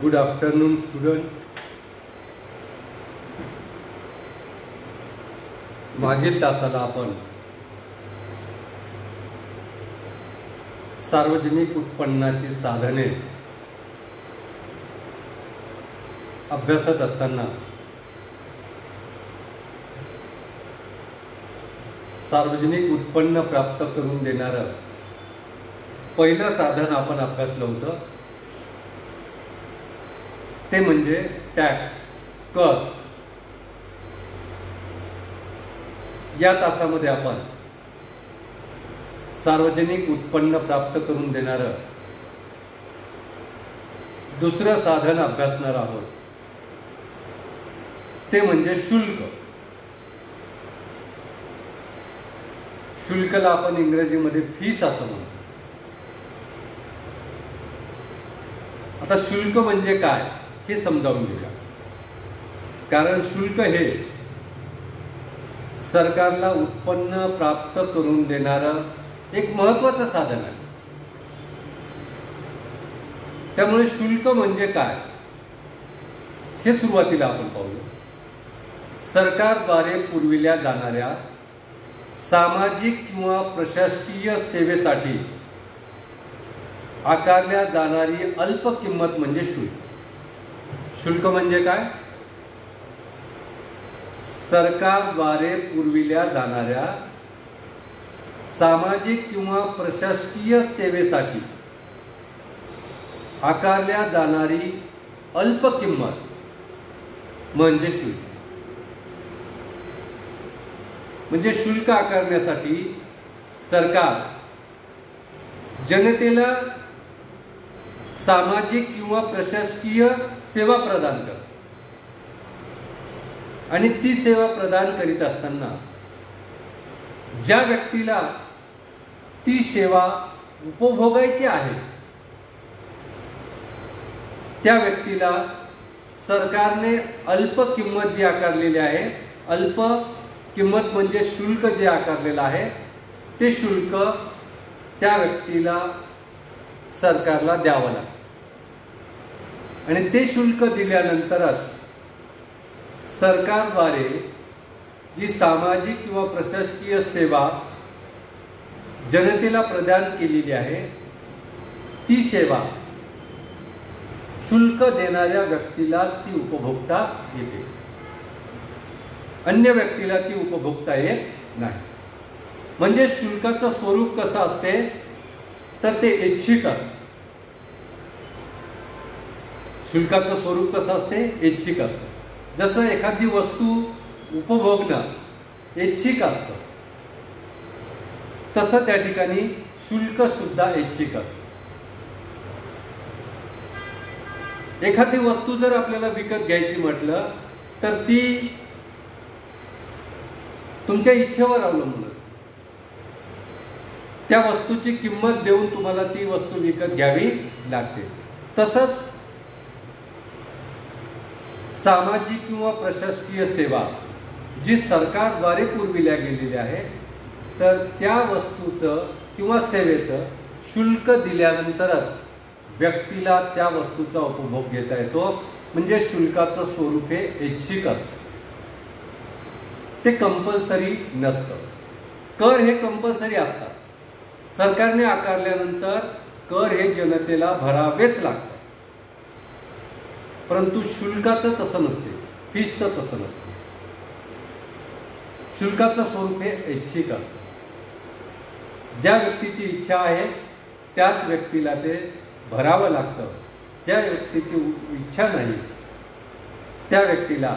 Good afternoon student. मागील तासाला आपण सार्वजनिक उत्पन्नाची साधने अभ्यासत असताना सार्वजनिक उत्पन्न प्राप्त करून देणारं पहिलं साधन आपण अभ्यासलं होतं, ते म्हणजे टॅक्स, कर. या तासामध्ये आपण सार्वजनिक उत्पन्न प्राप्त करून देणारं दुसरं साधन अभ्यासणार आहोत, ते म्हणजे शुल्क. शुल्कला आपण इंग्रजीमध्ये फीस असं म्हणतो. आता शुल्क म्हणजे काय हे समजावून घेऊया. कारण शुल्क हे सरकारला उत्पन्न प्राप्त करून देणारं एक महत्त्वाचं साधन आहे. त्यामुळे शुल्क म्हणजे काय हे सुरुवातीला आपण पाहूया. सरकारद्वारे पुरविल्या जाणाऱ्या सामाजिक किंवा प्रशासकीय सेवेसाठी आकारल्या जाणारी अल्प किंमत म्हणजे शुल्क. शुल्क म्हणजे काय? सरकारद्वारे पुरविल्या जाणाऱ्या सामाजिक किंवा प्रशासकीय सेवेसाठी आकारल्या जाणारी अल्प किंमत म्हणजे शुल्क. म्हणजे शुल्क आकारण्यासाठी सरकार जनतेला सामाजिक किंवा प्रशासकीय सेवा प्रदान करते आणि ती सेवा प्रदान करीत असताना ज्या व्यक्तीला ती सेवा उपभोगायची आहे त्या व्यक्तीला सरकारने अल्प किंमत जी आकारलेली आहे, अल्प किंमत म्हणजे शुल्क जे आकारलेलं आहे, ते शुल्क त्या व्यक्तीला सरकारला द्यावं लागतं. आणि ते शुल्क दिल्यानंतरच सरकारद्वारे जी सामाजिक किंवा प्रशासकीय सेवा जनतेला प्रदान केलेली आहे ती सेवा शुल्क देणाऱ्या व्यक्तीलाच ती उपभोगता येते. अन्य व्यक्तीला ती उपभोगता येत नाही. म्हणजे शुल्काचं स्वरूप कसं असते तर ते ऐच्छिक असते. शुल्काचं स्वरूप कसं असते? ऐच्छिक असते. जसं एखादी वस्तू उपभोगणं ऐच्छिक असतं तसं त्या ठिकाणी शुल्क सुद्धा ऐच्छिक असतं. एखादी वस्तू जर आपल्याला विकत घ्यायची म्हटलं तर ती तुमच्या इच्छेवर अवलंबून असते. त्या वस्तूची किंमत देऊन तुम्हाला ती वस्तू विकत घ्यावी लागते. तसंच सामाजिक किंवा प्रशासकीय सेवा जी सरकारद्वारे पुरविल्या गेलेली आहे तर त्या वस्तूचं किंवा सेवेचं शुल्क दिल्यानंतरच व्यक्तीला त्या वस्तूचा उपभोग घेता येतो. म्हणजे शुल्काचं स्वरूप हे ऐच्छिक असतं, ते कंपल्सरी नसतं. कर हे कंपल्सरी असतात. सरकारने आकारल्यानंतर कर हे जनतेला भरावेच लागतात. परंतु शुल्काचं तसं नसते, फीसचं तसं नसते. शुल्काचं स्वरूप हे ऐच्छिक असतं. ज्या व्यक्तीची इच्छा आहे त्याच व्यक्तीला ते भरावं लागतं. ज्या व्यक्तीची इच्छा नाही त्या व्यक्तीला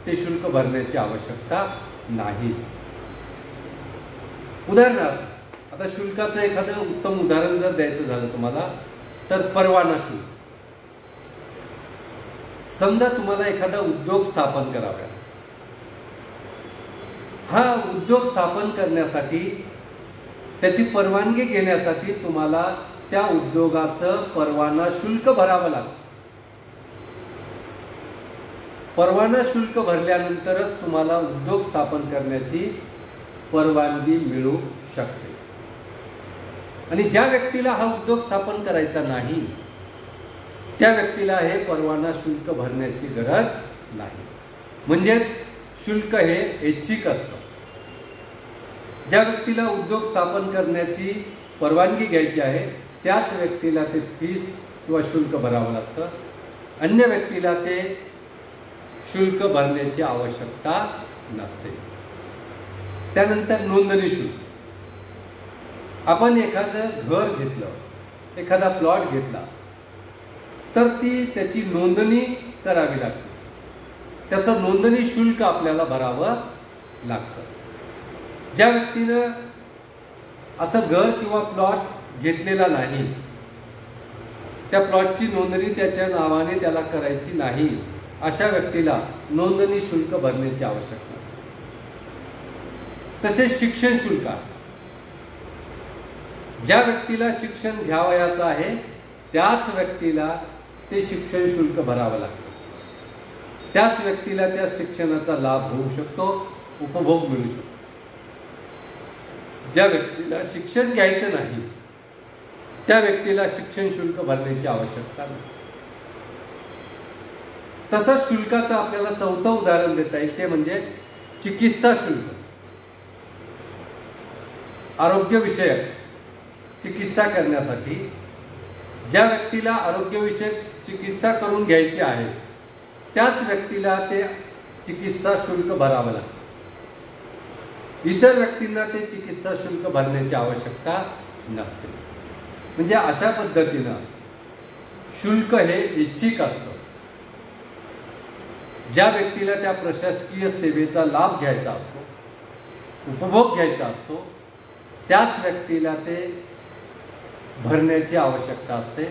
ते शुल्क भरण्याची आवश्यकता नाही. उदाहरणार्थ आता शुल्काचं एखादं उत्तम उदाहरण जर द्यायचं झालं तुम्हाला तर परवाना शुल्क. समजा तुम्हाला एखादा उद्योग स्थापन करावा. हा उद्योग स्थापन करण्यासाठी त्याची परवानगी घेण्यासाठी तुम्हाला त्या उद्योगाचं परवाना शुल्क भरावं लागतं. परवाना शुल्क भरल्यानंतरच तुम्हाला उद्योग स्थापन करण्याची परवानगी मिळू शकते. आणि ज्या व्यक्तीला हा उद्योग स्थापन करायचा नाही त्या व्यक्तीला हे परवाना शुल्क भरण्याची गरज नाही. म्हणजेच शुल्क हे ऐच्छिक असतं. ज्या व्यक्तीला उद्योग स्थापन करण्याची परवानगी घ्यायची आहे त्याच व्यक्तीला ते फीस किंवा शुल्क भरावं लागतं. अन्य व्यक्तीला ते शुल्क भरण्याची आवश्यकता नसते. त्यानंतर नोंदणी शुल्क. आपण एखादं घर घेतलं, एखादा प्लॉट घेतला तर त्याची नोंदणी करावी लागते. त्याचं नोंदणी शुल्क आपल्याला भरावं लागतं. ज्या व्यक्तीनं असं घर किंवा प्लॉट घेतलेला नाही, त्या प्लॉटची नोंदणी त्याच्या नावाने त्याला करायची नाही, अशा व्यक्तीला नोंदणी शुल्क भरण्याची आवश्यकता असते. तसेच शिक्षण शुल्क. ज्या व्यक्तीला शिक्षण घ्यावयाचं आहे त्याच व्यक्तीला ते शिक्षण शुल्क भरावं लागतं. त्याच व्यक्तीला त्या शिक्षणाचा लाभ होऊ शकतो, उपभोग मिळू शकतो. ज्या व्यक्तीला शिक्षण घ्यायचं नाही त्या व्यक्तीला शिक्षण शुल्क भरण्याची आवश्यकता नसते. तसंच शुल्काचं आपल्याला चौथं उदाहरण देता येईल ते म्हणजे चिकित्सा शुल्क. आरोग्यविषयक चिकित्सा करण्यासाठी ज्या व्यक्तीला आरोग्यविषयक चिकित्सा करून घ्यायची आहे त्याच व्यक्तीला ते चिकित्सा शुल्क भरावं लागतं. इतर व्यक्तींना ते चिकित्सा शुल्क भरण्याची आवश्यकता नसते. म्हणजे अशा पद्धतीनं शुल्क हे ऐच्छिक असतं. ज्या व्यक्तीला त्या प्रशासकीय सेवेचा लाभ घ्यायचा असतो, उपभोग घ्यायचा असतो, त्याच व्यक्तीला ते भरण्याची आवश्यकता असते.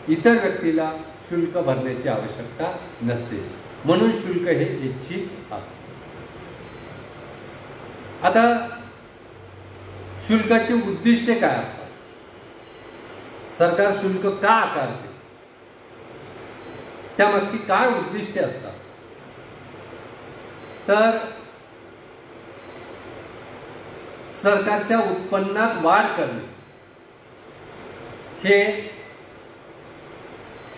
इतर व्यक्तीला शुल्क भरण्याची आवश्यकता नसते. म्हणून शुल्क हे ऐच्छिक असते. आता शुल्काची उद्दिष्टे काय असतात? सरकार शुल्क का आकारते? त्यामागची काय उद्दिष्टे असतात? तर सरकारच्या उत्पन्नात वाढ करणे हे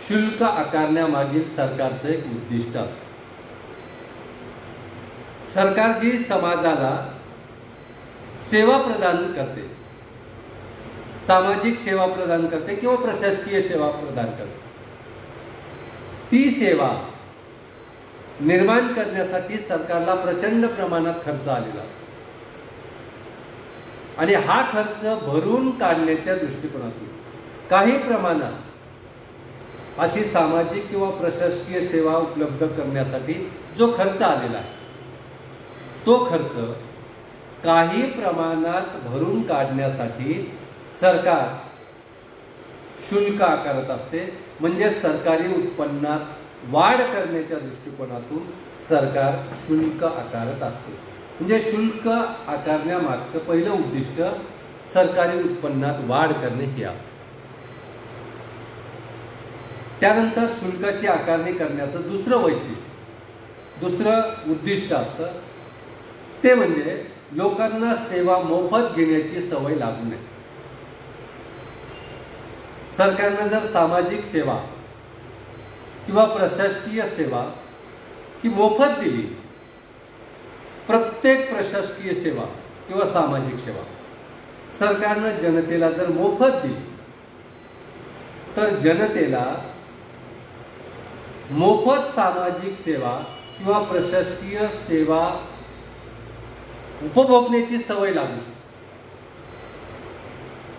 शुल्क आकारण्यामागील सरकारचं एक उद्दिष्ट असतं. सरकार जी समाजाला सेवा प्रदान करते, सामाजिक सेवा प्रदान करते किंवा प्रशासकीय सेवा प्रदान करते, ती सेवा निर्माण करण्यासाठी सरकारला प्रचंड प्रमाणात खर्च आलेला असतो. आणि हा खर्च भरून काढण्याच्या दृष्टिकोनातून काही प्रमाणात अशी सामाजिक किंवा प्रशासकीय सेवा उपलब्ध करण्यासाठी जो खर्च आलेला आहे तो खर्च काही प्रमाणात भरून काढण्यासाठी सरकार शुल्क आकारत असते. म्हणजे सरकारी उत्पन्नात वाढ करण्याच्या दृष्टिकोनातून सरकार शुल्क आकारत असते. म्हणजे शुल्क आकारण्यामागचं पहिलं उद्दिष्ट सरकारी उत्पन्नात वाढ करणे हे असते. त्यानंतर शुल्काची आकारणी करण्याचं दुसरं उद्दिष्ट असतं ते म्हणजे लोकांना सेवा मोफत घेण्याची सवय लागू नये. सरकारने जर सामाजिक सेवा किंवा प्रशासकीय सेवा ही मोफत दिली, प्रत्येक प्रशासकीय सेवा किंवा सामाजिक सेवा सरकारनं जनतेला जर मोफत दिली तर जनतेला मोफत सामाजिक सेवा किंवा प्रशासकीय सेवा उपभोगण्याची सवय लागू शकते.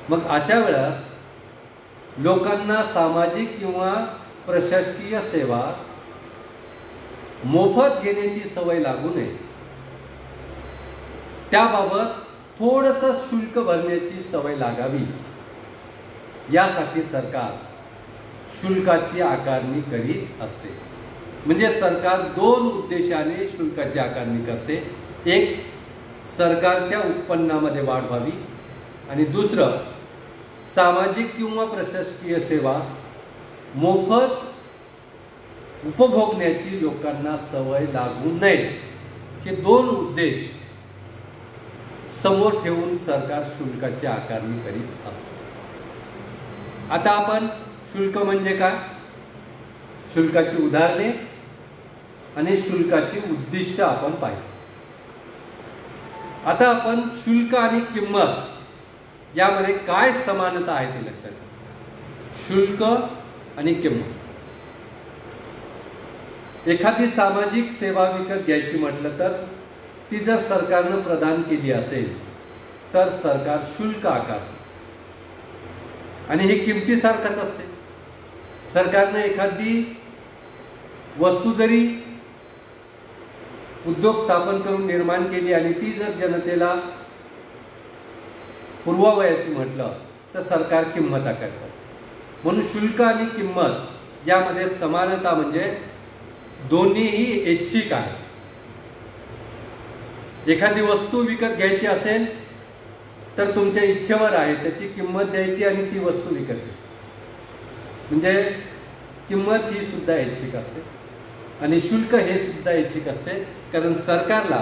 मग अशा वेळेस लोकांना सामाजिक किंवा प्रशासकीय सेवा मोफत घेण्याची सवय लागू नये, त्याबाबत थोडंसं शुल्क भरण्याची सवय लागावी यासाठी सरकार शुल्काची आकारणी करीत असते. म्हणजे सरकार दोन उद्देशाने शुल्काची आकारणी करते. एक, सरकारच्या उत्पन्नामध्ये वाढ व्हावी आणि दुसरं, सामाजिक किंवा प्रशासकीय सेवा मोफत उपभोगण्याची लोकांना सवय लागू नये. हे दोन उद्देश समोर ठेवून सरकार शुल्काची आकारणी करीत असते. आता आपण शुल्क म्हणजे काय शुल्काची उदाहरणे आणि शुल्काची उद्दिष्ट आपण पाहिली. आता आपण शुल्क आणि किंमत यामध्ये काय समानता आहे ते लक्षात घ्या. शुल्क आणि किंमत. एखादी सामाजिक सेवा विकत घ्यायची म्हटलं तर ती जर सरकारनं प्रदान केली असेल तर सरकार शुल्क आकारते आणि हे किमतीसारखंच असते. सरकारनं एखादी वस्तू जरी उद्योग स्थापन करून निर्माण केली आणि ती जर जनतेला पुरवावयाची म्हटलं तर सरकार किंमत आकारत असते. म्हणून शुल्क आणि किंमत यामध्ये समानता म्हणजे दोन्हीही ऐच्छिक आहे. एखादी वस्तू विकत घ्यायची असेल तर तुमच्या इच्छेवर आहे त्याची किंमत द्यायची आणि ती वस्तू विकत घ्यायची. म्हणजे किंमत ही सुद्धा ऐच्छिक असते आणि शुल्क हे सुद्धा ऐच्छिक असते. कारण सरकारला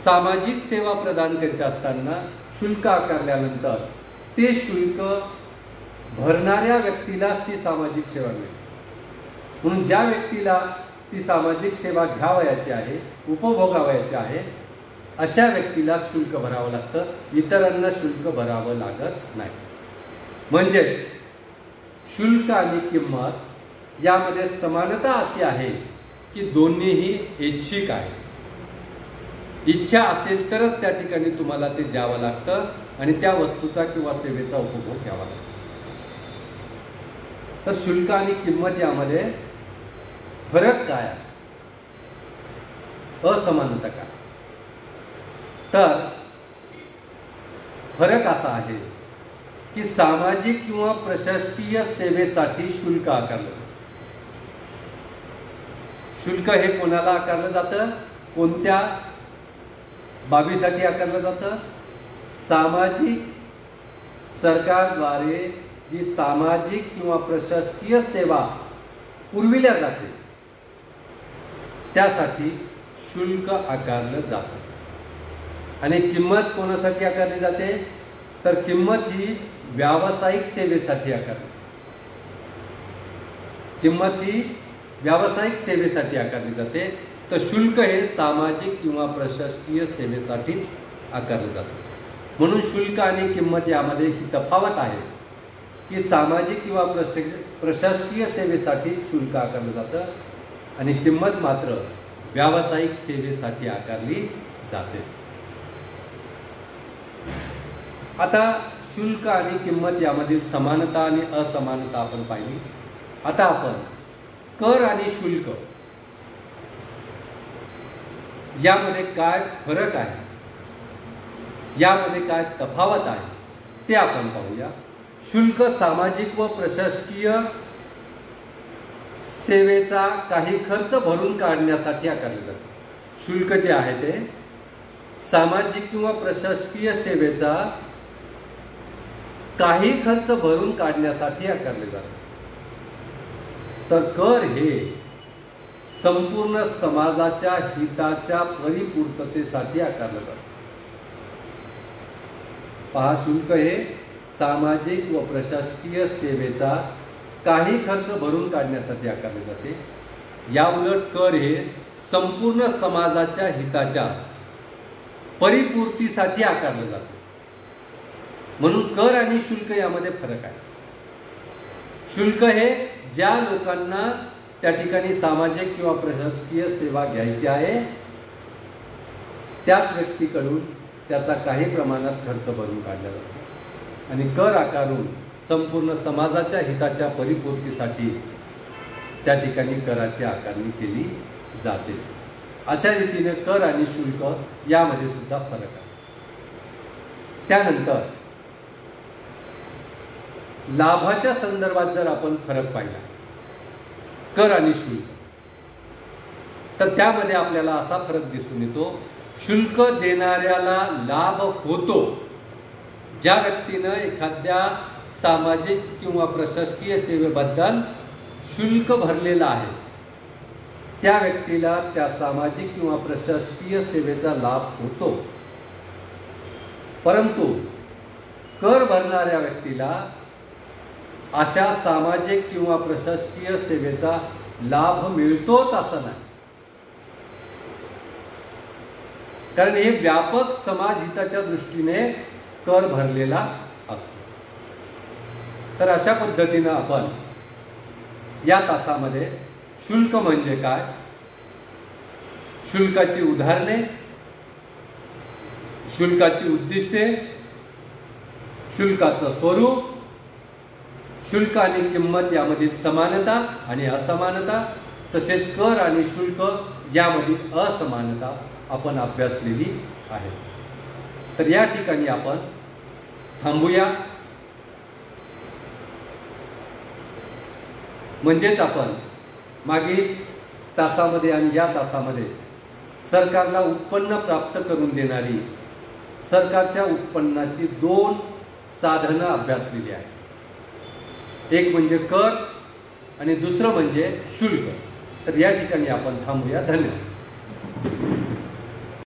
सामाजिक सेवा प्रदान करीत असताना शुल्क आकारल्यानंतर ते शुल्क भरणाऱ्या व्यक्तीलाच ती सामाजिक सेवा मिळते. म्हणून ज्या व्यक्तीला ती सामाजिक सेवा घ्यावयाची आहे, उपभोगावयाची आहे, अशा व्यक्तीला शुल्क भरावं लागतं. इतरांना शुल्क भरावं लागत नाही. म्हणजेच शुल्क आणि किंमत यामध्ये समानता अशी आहे की दोन्हीही ऐच्छिक आहे. इच्छा असेल तरच त्या ठिकाणी तुम्हाला ते द्यावं लागतं आणि त्या वस्तूचा किंवा सेवेचा उपभोग घ्यावा लागतो. तर शुल्क आणि किंमत यामध्ये फरक काय आहे, असमानता काय? तर फरक असा आहे की सामाजिक किंवा प्रशासकीय सेवेसाठी शुल्क आकारलं जातं. शुल्क हे कोणाला आकारलं जातं, कोणत्या बाबीसाठी आकारलं जातं? सामाजिक सरकारद्वारे जी सामाजिक किंवा प्रशासकीय सेवा पुरविल्या जाते त्यासाठी शुल्क आकारलं जातं. आणि किंमत कोणासाठी आकारली जाते तर किंमत ही व्यावसायिक सेवेसाठी आकारली जाते. किंमत ही व्यावसायिक सेवेसाठी आकारली जाते तर शुल्क हे सामाजिक किंवा प्रशासकीय सेवेसाठीच आकारले जाते. म्हणून शुल्क आणि किंमत यामध्ये ही तफावत आहे की सामाजिक किंवा प्रशासकीय सेवेसाठी शुल्क आकारलं जातं आणि किंमत मात्र व्यावसायिक सेवेसाठी आकारली जाते. आता शुल्क आणि किंमत यामधील समानता आणि असमानता आपण पाहिली. आता आपण कर आणि शुल्क यामध्ये काय फरक आहे, यामध्ये काय तफावत आहे ते आपण पाहूया. शुल्क सामाजिक व प्रशासकीय सेवेचा काही खर्च भरून काढण्यासाठी आकारले जाते. शुल्क जे आहे ते सामाजिक किंवा प्रशासकीय सेवेचा काही खर्च भरून काढण्यासाठी आकारले जाते. तर कर हे संपूर्ण समाजाच्या हिताच्या परिपूर्ततेसाठी आकारलं जातं. पहा, शुल्क हे सामाजिक व प्रशासकीय सेवेचा काही खर्च भरून काढण्यासाठी आकारले जाते. याउलट कर हे संपूर्ण समाजाच्या हिताच्या परिपूर्तीसाठी आकारले जाते. म्हणून कर आणि शुल्क यामध्ये फरक आहे. शुल्क हे ज्या लोकांना त्या ठिकाणी सामाजिक किंवा प्रशासकीय सेवा घ्यायची आहे त्याच व्यक्तीकडून त्याचा काही प्रमाणात खर्च भरून काढला जातो आणि कर आकारून संपूर्ण समाजाच्या हिताच्या परिपूर्तीसाठी त्या ठिकाणी कराची आकारणी केली जाते. अशा रीतीने कर आणि शुल्क यामध्ये सुद्धा फरक आहे. त्यानंतर लाभाच्या संदर्भात जर आपण फरक पाहिला कर आणि शुल्क तर त्यामध्ये आपल्याला असा फरक दिसून येतो. शुल्क देणाऱ्याला लाभ होतो ज्या व्यक्तीनं एखाद्या सामाजिक किंवा प्रशासकीय सेवेबद्दल शुल्क भरलेलं आहे त्या व्यक्तीला त्या सामाजिक किंवा प्रशासकीय सेवेचा लाभ होतो. परंतु कर भरणाऱ्या व्यक्तीला अशा सामाजिक किंवा प्रशासकीय सेवेचा लाभ मिळतोच असं नाही, कारण हे व्यापक समाजहिताच्या दृष्टीने कर भरलेला असतो. तर अशा पद्धतीनं आपण या तासामध्ये शुल्क म्हणजे काय, शुल्काची उदाहरणे, शुल्काची उद्दिष्टे, शुल्काचं स्वरूप, शुल्क आणि किंमत यामधील समानता आणि असमानता, तसेच कर आणि शुल्क यामधील असमानता आपण अभ्यासलेली आहे. तर या ठिकाणी आपण थांबूया. म्हणजेच आपण मागील तासामध्ये आणि या तासामध्ये सरकारला उत्पन्न प्राप्त करून देणारी सरकारच्या उत्पन्नाची 2 साधनं अभ्यासलेली आहेत. एक म्हणजे कर आणि दुसरं म्हणजे शुल्क. तर या ठिकाणी आपण थांबूया. धन्यवाद.